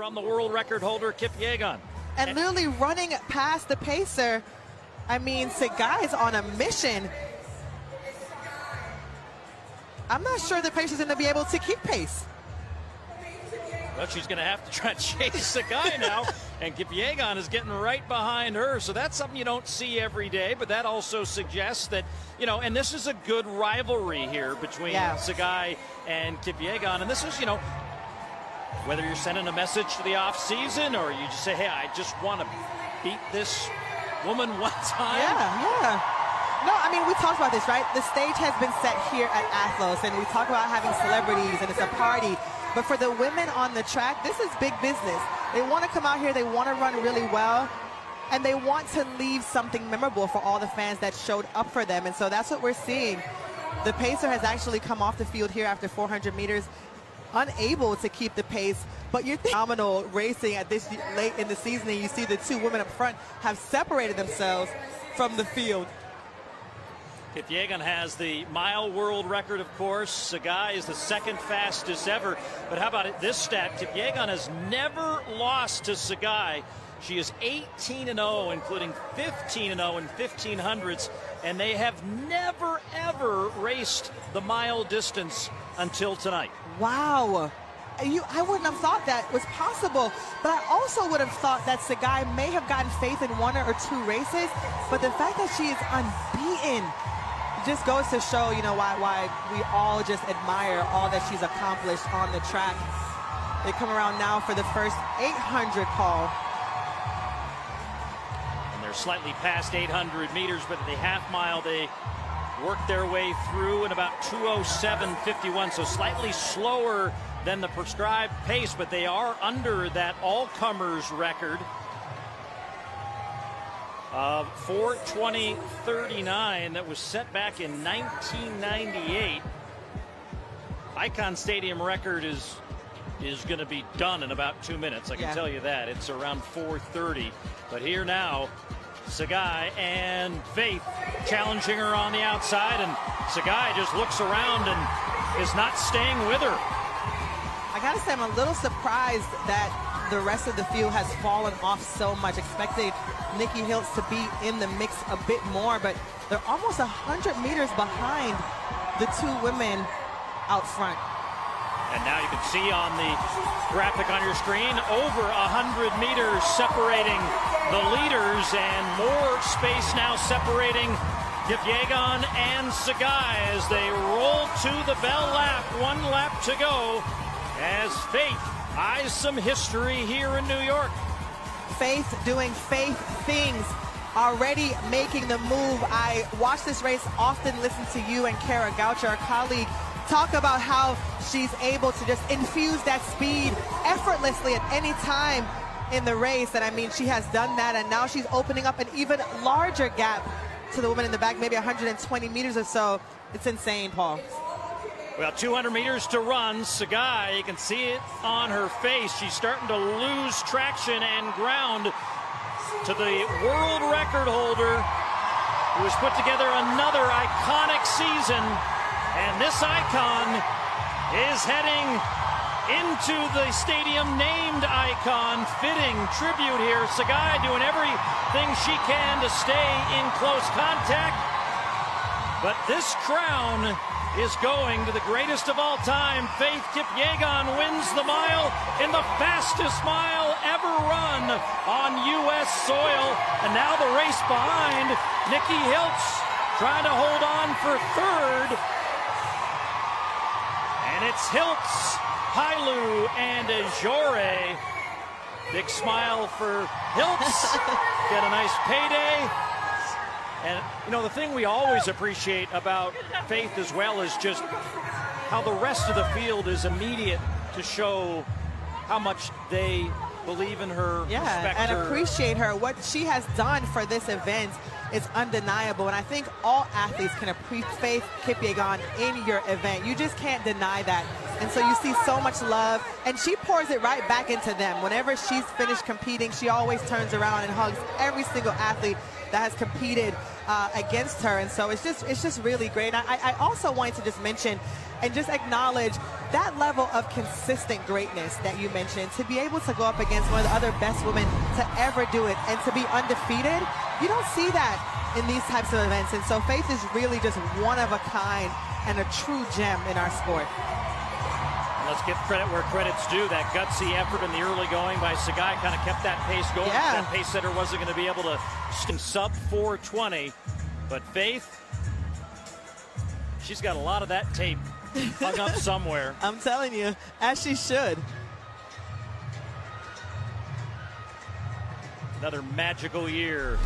from the world record holder, Kipyegon. And literally running past the pacer. I mean, Sagai is on a mission. I'm not sure the pacer's going to be able to keep pace. Well, she's going to have to try to chase Sagai now, and Kipyegon is getting right behind her. So that's something you don't see every day, but that also suggests that, you know, and this is a good rivalry here between Sagai and Kipyegon. And this is, you know, whether you're sending a message to the off-season or you just say, hey, I just want to beat this woman one time. Yeah. No, I mean, we talked about this, right? The stage has been set here at Athlos, and we talk about having celebrities, and it's a party. But for the women on the track, this is big business. They want to come out here, they want to run really well, and they want to leave something memorable for all the fans that showed up for them. And so that's what we're seeing. The pacer has actually come off the field here after 400 meters, unable to keep the pace. But you're phenomenal racing at this late in the season, and you see the two women up front have separated themselves from the field. Kipyegon has the mile world record, of course. Sagai is the second fastest ever. But how about it, this stat? Kipyegon has never lost to Sagai. She is 18-0, including 15-0 in 1500s. And they have never, ever raced the mile distance until tonight. Wow. I wouldn't have thought that was possible, but I also would have thought that Sagai may have gotten faith in one or two races, but the fact that she is unbeaten just goes to show, you know, why we all just admire all that she's accomplished on the track. They come around now for the first 800, Paul. And they're slightly past 800 meters, but at the half mile, they worked their way through in about 2:07:51, so slightly slower than the prescribed pace, but they are under that all-comers record of 4:20:39 that was set back in 1998. Icon Stadium record is going to be done in about 2 minutes. I can tell you that. It's around 4:30. But here now, Sagai and Faith challenging her on the outside, and Sagai just looks around and is not staying with her. I gotta say, I'm a little surprised that the rest of the field has fallen off so much. Expected Nikki Hiltz to be in the mix a bit more, but they're almost 100 meters behind the two women out front. And now you can see on the graphic on your screen, over 100 meters separating the leaders, and more space now separating Kipyegon and Sagai as they roll to the bell lap. 1 lap to go as Faith eyes some history here in New York. Faith doing Faith things, already making the move. I watch this race, often listen to you and Kara Goucher, our colleague, talk about how she's able to just infuse that speed effortlessly at any time in the race. And I mean, she has done that, and now she's opening up an even larger gap to the woman in the back, maybe 120 meters or so. It's insane, Paul. Well, 200 meters to run. Sagai, you can see it on her face. She's starting to lose traction and ground to the world record holder, who has put together another iconic season. And this icon is heading into the stadium named Icon. Fitting tribute here. Sagai doing everything she can to stay in close contact. But this crown is going to the greatest of all time. Faith Kipyegon wins the mile in the fastest mile ever run on U.S. soil. And now the race behind. Nikki Hiltz trying to hold on for third. And it's Hiltz, Hailu, and Ajore. Big smile for Hiltz. Get a nice payday. And, you know, the thing we always appreciate about Faith as well is just how the rest of the field is immediate to show how much they believe in her, respect and her. Appreciate her. What she has done for this event is undeniable, and I think all athletes can appreciate Faith Kipyegon in your event. You just can't deny that. And so you see so much love, and she pours it right back into them. Whenever she's finished competing, she always turns around and hugs every single athlete that has competed against her. And so it's just really great. And I also wanted to just mention and just acknowledge that level of consistent greatness that you mentioned, to be able to go up against one of the other best women to ever do it and to be undefeated. You don't see that in these types of events. And so Faith is really just one of a kind and a true gem in our sport. Let's give credit where credit's due. That gutsy effort in the early going by Sagai kind of kept that pace going. Yeah. That pace setter wasn't going to be able to sub 4:20. But Faith, she's got a lot of that tape hung up somewhere. I'm telling you, as she should. Another magical year